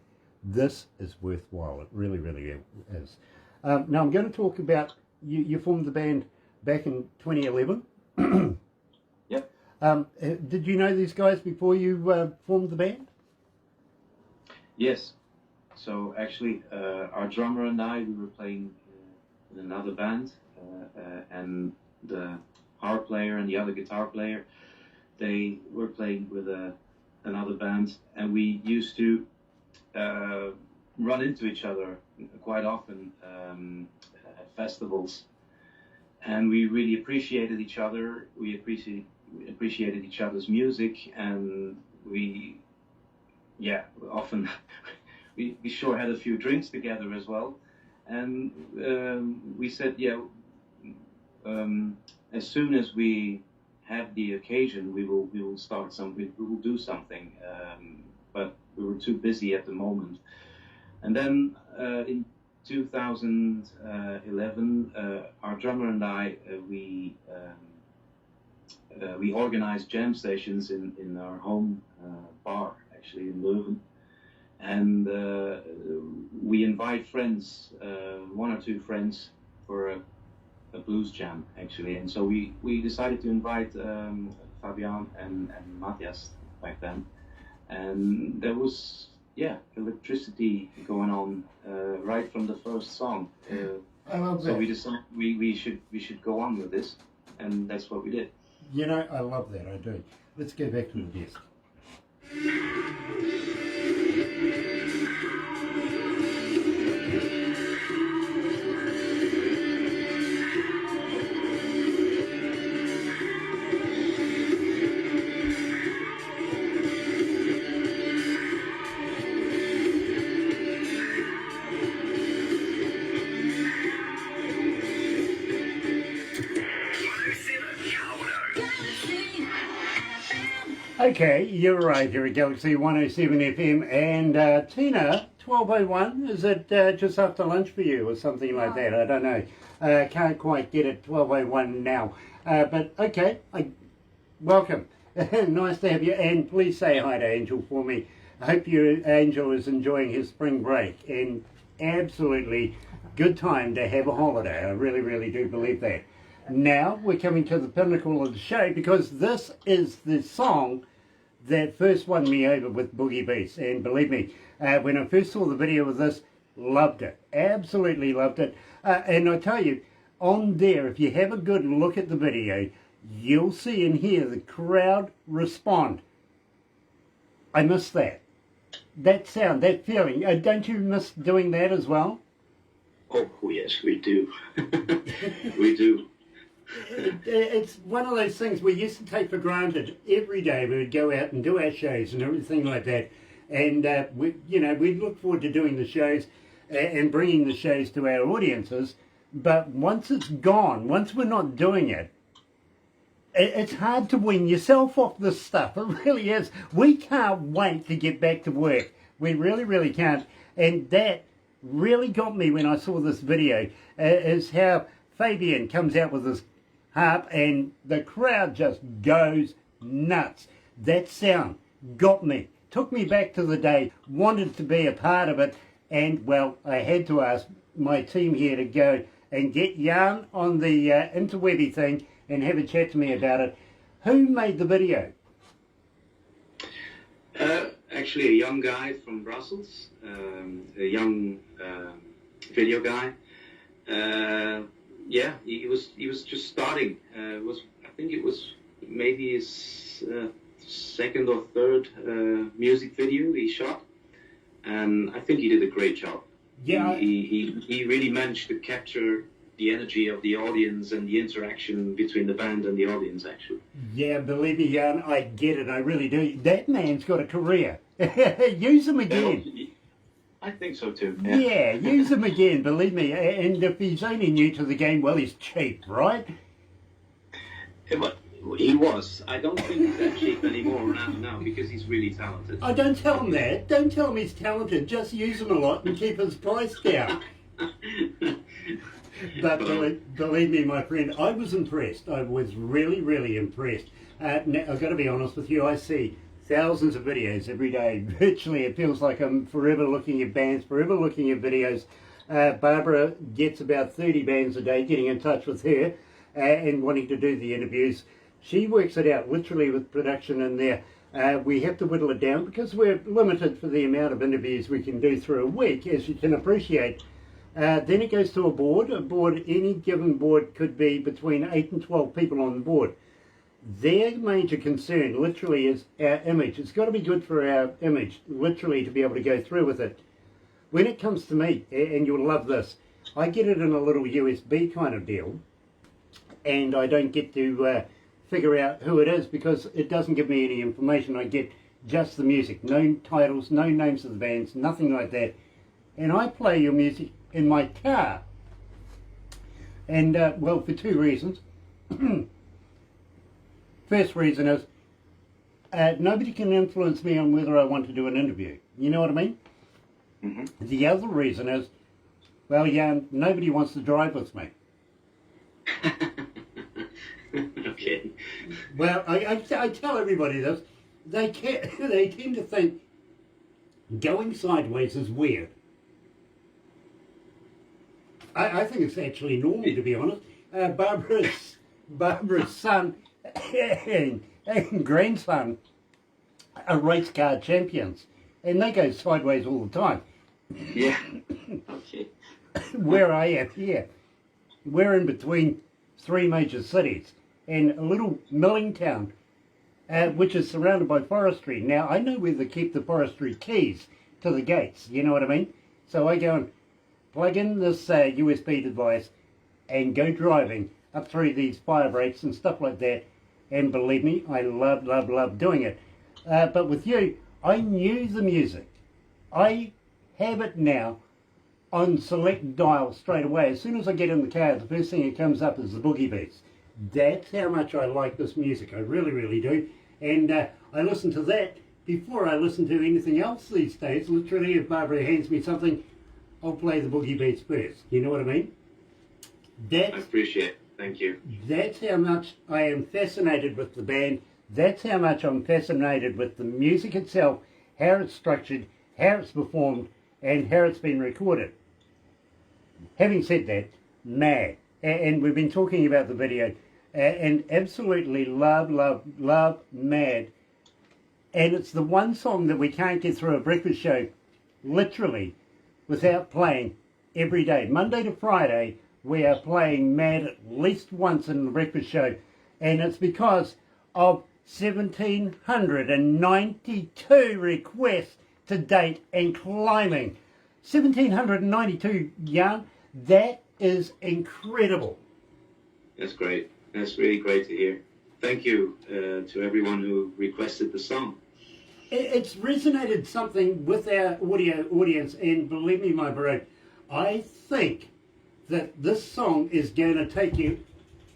this is worthwhile. It really, really is. Now I'm going to talk about, you formed the band back in 2011. Yep. Did you know these guys before you formed the band? Yes. So actually, our drummer and I, we were playing in another band, and the harp player and the other guitar player, they were playing with another band, and we used to run into each other quite often at festivals, and we really appreciated each other. We appreciated each other's music, and we often we sure had a few drinks together as well, and we said, as soon as we have the occasion, we will start something. We will do something, but we were too busy at the moment. And then in 2011, our drummer and I, we organized jam stations in our home bar, actually in Leuven. And we invite friends, one or two friends, for a blues jam, actually. And so we decided to invite Fabian and Matthias back then. And there was, electricity going on right from the first song. I love that. So we decided we should go on with this, and that's what we did. You know, I love that, I do. Let's go back to the desk. Okay, you're right, you're at Galaxy 107 FM, and Tina, 12:01, is it just after lunch for you or something like that? I don't know. Can't quite get it, 12:01 now. But okay, welcome. Nice to have you, and please say hi to Angel for me. I hope Angel is enjoying his spring break, and absolutely good time to have a holiday. I really, really do believe that. Now we're coming to the pinnacle of the show, because this is the song that first won me over with Boogie Beasts. And believe me, when I first saw the video of this, loved it, absolutely loved it. And I tell you, on there, if you have a good look at the video, you'll see and hear the crowd respond. I miss that. That sound, that feeling. Don't you miss doing that as well? Oh, yes, we do. We do. It's one of those things we used to take for granted. Every day we would go out and do our shows and everything like that, and we look forward to doing the shows and bringing the shows to our audiences. But once it's gone, once we're not doing it, it's hard to wean yourself off this stuff. It really is. We can't wait to get back to work. We really, really can't. And that really got me when I saw this video, is how Fabian comes out with this harp and the crowd just goes nuts. That sound got me, took me back to the day, wanted to be a part of it, and well, I had to ask my team here to go and get Jan on the interwebby thing and have a chat to me about it. Who made the video? Actually, a young guy from Brussels, a young video guy. He was just starting. I think it was maybe his second or third music video he shot, and I think he did a great job. Yeah, he really managed to capture the energy of the audience and the interaction between the band and the audience, actually. Yeah, believe me, Jan, I get it. I really do. That man's got a career. Use him again. I think so too. Yeah, use him again, believe me. And if he's only new to the game, well, he's cheap, right? He was. I don't think he's that cheap anymore now because he's really talented. Oh, don't tell him that. Don't tell him he's talented. Just use him a lot and keep his price down. But believe me, my friend, I was impressed. I was really, really impressed. Now, I've got to be honest with you, I see thousands of videos every day. Virtually, it feels like I'm forever looking at bands, forever looking at videos. Barbara gets about 30 bands a day, getting in touch with her and wanting to do the interviews. She works it out literally with production in there. We have to whittle it down because we're limited for the amount of interviews we can do through a week, as you can appreciate. Then it goes to a board. A board, any given board could be between 8 and 12 people on the board. Their major concern literally is our image. It's got to be good for our image, literally, to be able to go through with it. When it comes to me, and you'll love this, I get it in a little USB kind of deal, and I don't get to figure out who it is because it doesn't give me any information. I get just the music, no titles, no names of the bands, nothing like that. And I play your music in my car. And, well, for two reasons. First reason is nobody can influence me on whether I want to do an interview. You know what I mean? The other reason is, well, yeah, nobody wants to drive with me. Okay. Well, I tell everybody this. They tend to think going sideways is weird. I think it's actually normal, to be honest. Barbara's son and grandson are race car champions, and they go sideways all the time. Yeah. Okay. Where I am here, we're in between three major cities and a little milling town, which is surrounded by forestry. Now, I know where they keep the forestry keys to the gates, you know what I mean? So I go and plug in this USB device and go driving up through these fire breaks and stuff like that. And believe me, I love doing it. But with you, I knew the music. I have it now on select dial straight away. As soon as I get in the car, the first thing that comes up is the Boogie Beasts. That's how much I like this music. I really do. And I listen to that before I listen to anything else these days. Literally, if Barbara hands me something, I'll play the Boogie Beasts first. You know what I mean? I appreciate it. Thank you. That's how much I am fascinated with the band. That's how much I'm fascinated with the music itself, how it's structured, how it's performed, and how it's been recorded. Having said that, mad. And we've been talking about the video, and absolutely love Mad. And it's the one song that we can't get through a breakfast show, literally, without playing every day. Monday to Friday, we are playing Mad at least once in the breakfast show. And it's because of 1,792 requests to date and climbing. 1,792, Jan, that is incredible. That's great. That's really great to hear. Thank you to everyone who requested the song. It's resonated something with our audience, and believe me, my bro, I think that this song is going to take you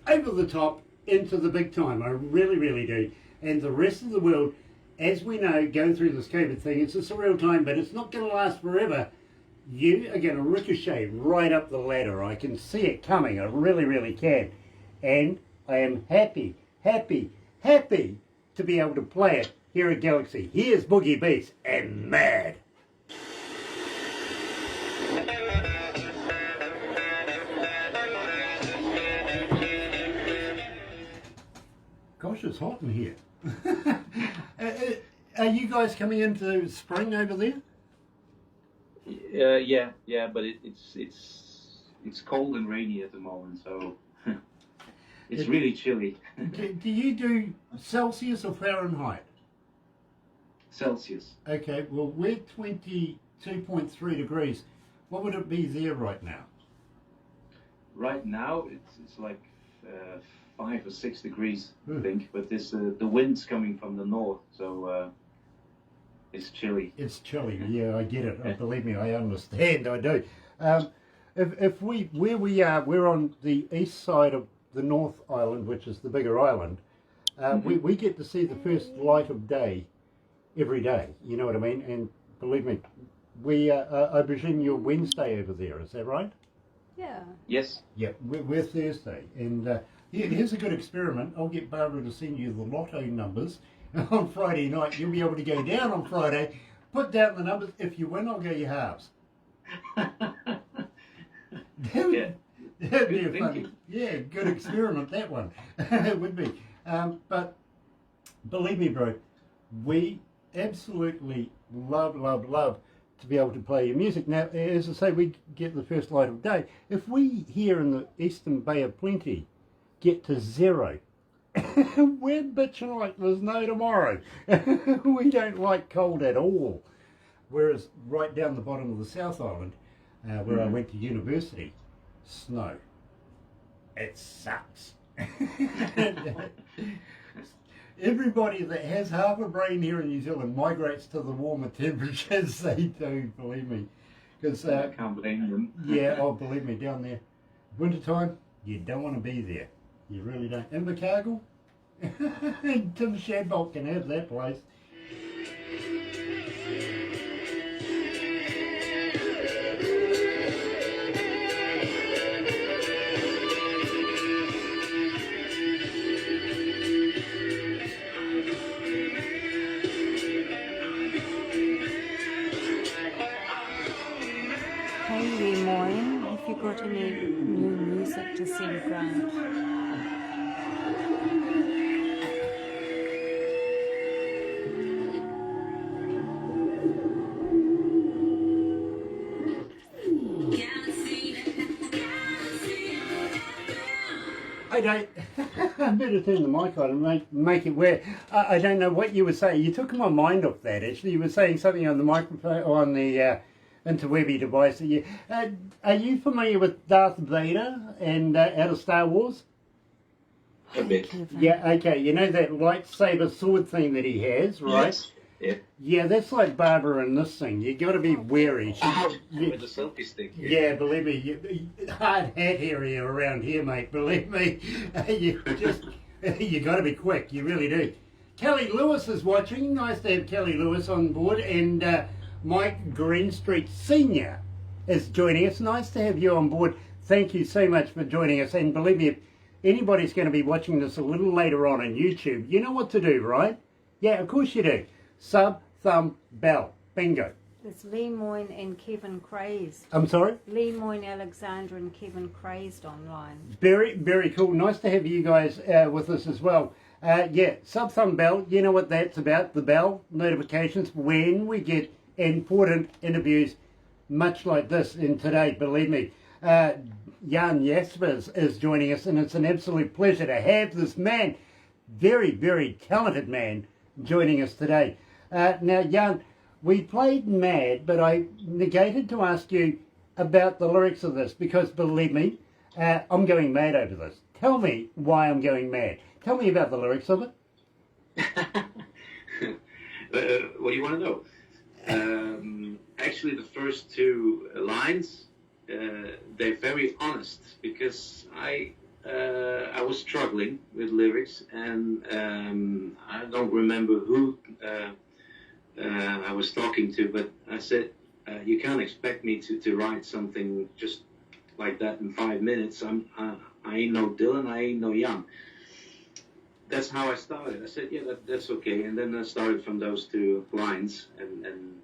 over the top into the big time. I really do. And the rest of the world, as we know, going through this COVID thing, it's a surreal time, but it's not going to last forever. You are going to ricochet right up the ladder. I can see it coming. I really can. And I am happy to be able to play it here at Galaxy. Here's Boogie Beasts and Mad. Gosh, it's hot in here. Are you guys coming into spring over there? Yeah, but it's cold and rainy at the moment, so it's really chilly. Do you do Celsius or Fahrenheit? Celsius. Okay, well, we're 22.3 degrees. What would it be there right now? Right now, it's like 5 or 6 degrees, I think. But this the wind's coming from the north, so it's chilly. It's chilly. Yeah, I get it. Believe me, I understand. I do. Where we are, we're on the east side of the North Island, which is the bigger island. We get to see the first light of day every day. You know what I mean? And believe me, I presume you're Wednesday over there. Is that right? Yeah. Yes. Yeah, we're Thursday. And here's a good experiment. I'll get Barbara to send you the lotto numbers on Friday night. You'll be able to go down on Friday, put down the numbers. If you win, I'll go your halves. That'd be a fun, good experiment, that one. It would be. But believe me, bro, we absolutely love to be able to play your music. Now, as I say, we get the first light of day. If we here in the Eastern Bay of Plenty get to 0, we're bitching like there's no tomorrow. We don't like cold at all. Whereas right down the bottom of the South Island, where I went to university, snow. It sucks. Everybody that has half a brain here in New Zealand migrates to the warmer temperatures. They do, believe me. Because I can't blame them. Yeah, oh, believe me, down there, wintertime, you don't want to be there. You really don't. Invercargill, Tim Shadbolt can have that place. any new music to send Grant? I don't. I better turn the mic on and make it where. I don't know what you were saying. You took my mind off that. Actually, you were saying something on the microphone or on the interwebby device. Are you familiar with Darth Vader and out of Star Wars? A bit. Yeah. Okay. You know that lightsaber sword thing that he has, right? Yes. Yeah. Yeah, that's like Barbara in this thing. You got to be wary. With the selfie stick. Yeah, believe me, hard hat area around here, mate. Believe me, you got to be quick. You really do. Kelly Lewis is watching. Nice to have Kelly Lewis on board, and Mike Greenstreet Senior is joining us. Nice to have you on board. Thank you so much for joining us. And believe me, if anybody's going to be watching this a little later on YouTube, you know what to do, right? Yeah, of course you do. Sub, thumb, bell. Bingo. It's Lee Moyne and Kevin Crazed. I'm sorry? Lee Moyne, Alexandra and Kevin Crazed online. Very, very cool. Nice to have you guys with us as well. Yeah, sub, thumb, bell. You know what that's about. The bell notifications when we get important interviews much like this. And today, believe me, Jan Jaspers is joining us, and it's an absolute pleasure to have this man, very, very talented man, joining us today. Now, Jan, we played Mad, but I negated to ask you about the lyrics of this because, believe me, I'm going mad over this. Tell me why I'm going mad. Tell me about the lyrics of it. What do you want to know? Actually, the first two lines, they're very honest because I was struggling with lyrics, and I don't remember who I was talking to, but I said, you can't expect me to write something just like that in 5 minutes. I ain't no Dylan, I ain't no Jan. That's how I started. I said, yeah, that's okay. And then I started from those two lines, and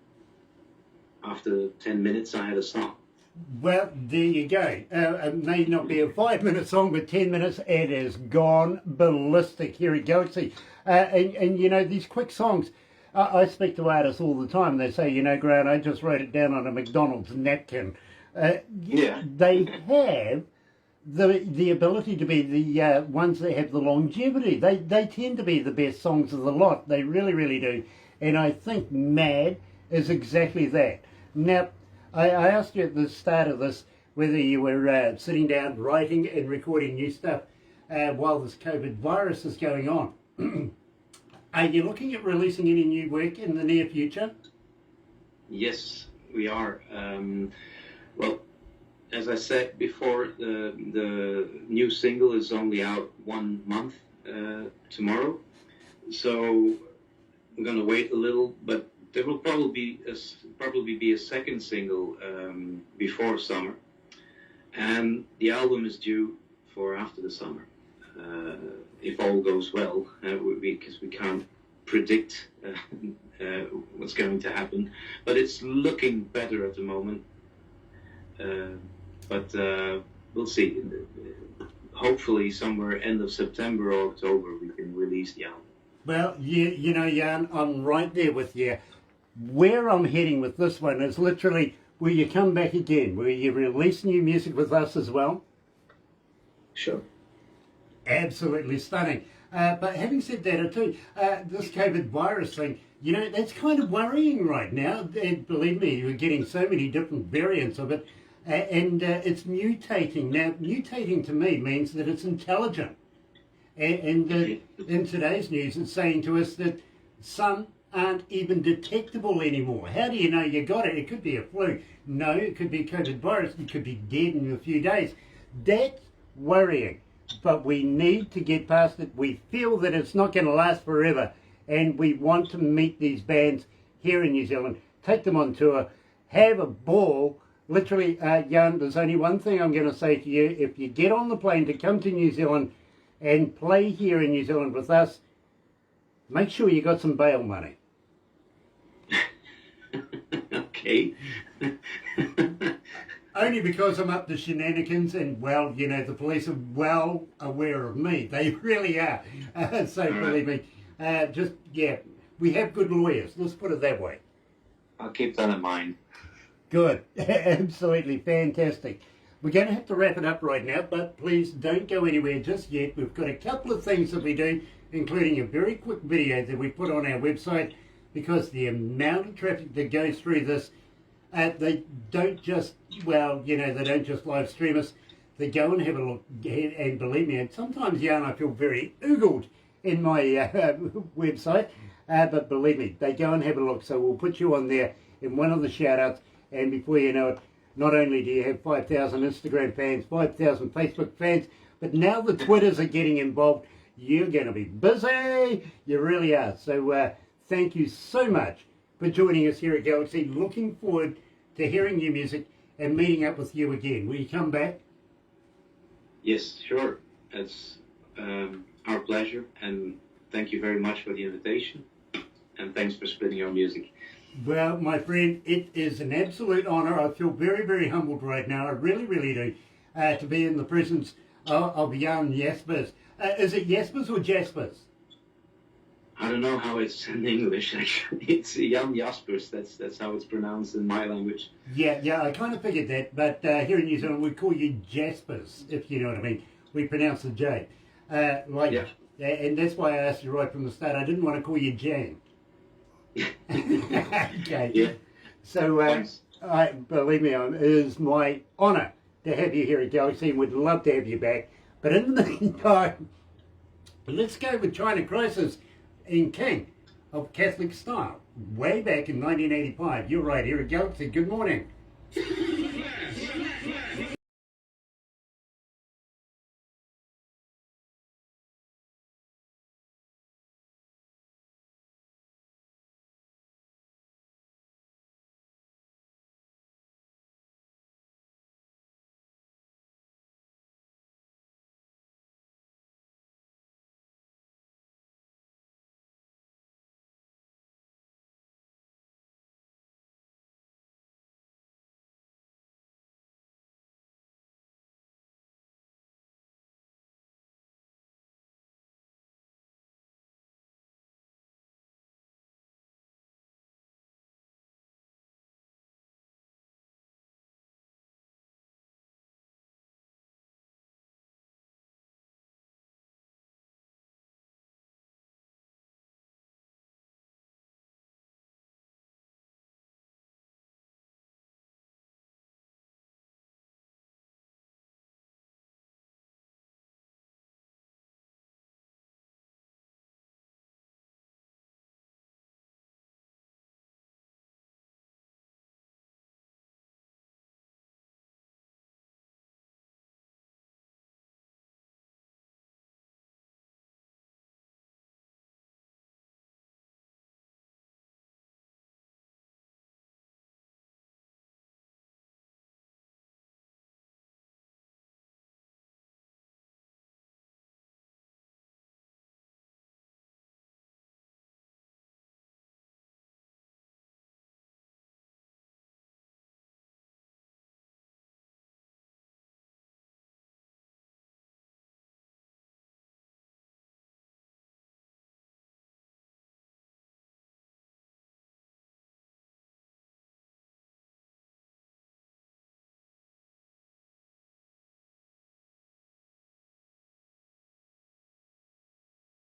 after 10 minutes I had a song. Well, there you go. It may not be a 5 minute song, but 10 minutes, it is gone ballistic here at Galaxy. And you know, these quick songs, I speak to artists all the time. They say, you know, Grant, I just wrote it down on a McDonald's napkin. Yeah. They have the ability to be the ones that have the longevity. They tend to be the best songs of the lot. They really, really do. And I think Mad is exactly that. Now, I asked you at the start of this whether you were sitting down, writing and recording new stuff while this COVID virus is going on. Are you looking at releasing any new work in the near future? Yes, we are. Well, as I said before, the new single is only out 1 month tomorrow. So we're going to wait a little, but there will probably be a second single before summer. And the album is due for after the summer. If all goes well, because we can't predict what's going to happen, but it's looking better at the moment. But we'll see. Hopefully, somewhere end of September or October, we can release the album. Well, you know, Jan, I'm right there with you. Where I'm heading with this one is literally, will you come back again? Will you release new music with us as well? Sure. Absolutely stunning. But having said that, too, this COVID virus thing, you know, that's kind of worrying right now. And believe me, you're getting so many different variants of it, and it's mutating. Now, mutating to me means that it's intelligent. And in today's news, it's saying to us that some aren't even detectable anymore. How do you know you got it? It could be a flu. No, it could be COVID virus. You could be dead in a few days. That's worrying. But we need to get past it. We feel that it's not going to last forever, and we want to meet these bands here in New Zealand, take them on tour, have a ball. Literally, Jan, there's only one thing I'm going to say to you. If you get on the plane to come to New Zealand and play here in New Zealand with us, make sure you got some bail money. Okay. Only because I'm up to shenanigans and, well, you know, the police are well aware of me. They really are. So believe me, just, yeah, we have good lawyers. Let's put it that way. I'll keep that in mind. Good. Absolutely fantastic. We're going to have to wrap it up right now, but please don't go anywhere just yet. We've got a couple of things that we do, including a very quick video that we put on our website, because the amount of traffic that goes through this, they don't just, well, you know, they don't just live stream us. They go and have a look, and believe me, and sometimes, yeah, and I feel very oogled in my website, but believe me, they go and have a look. So we'll put you on there in one of the shout-outs, and before you know it, not only do you have 5,000 Instagram fans, 5,000 Facebook fans, but now the Twitters are getting involved. You're going to be busy. You really are. So thank you so much for joining us here at Galaxy. Looking forward to hearing your music and meeting up with you again. Will you come back? Yes, sure. It's our pleasure, and thank you very much for the invitation, and thanks for splitting your music. Well, my friend, it is an absolute honour. I feel very, very humbled right now. I really, really do, to be in the presence of young Jaspers. Is it Jaspers or Jaspers? I don't know how it's in English, actually. It's Jan Jaspers. That's how it's pronounced in my language. Yeah, I kind of figured that, but here in New Zealand we call you Jaspers, if you know what I mean. We pronounce the J. Yeah. And that's why I asked you right from the start. I didn't want to call you Jan. Okay. Yeah. So, believe me, it is my honour to have you here at Galaxy, and we'd love to have you back. But in the meantime, let's go with China Crisis in King of Catholic Style, way back in 1985. You're right here at Galaxy. Good morning.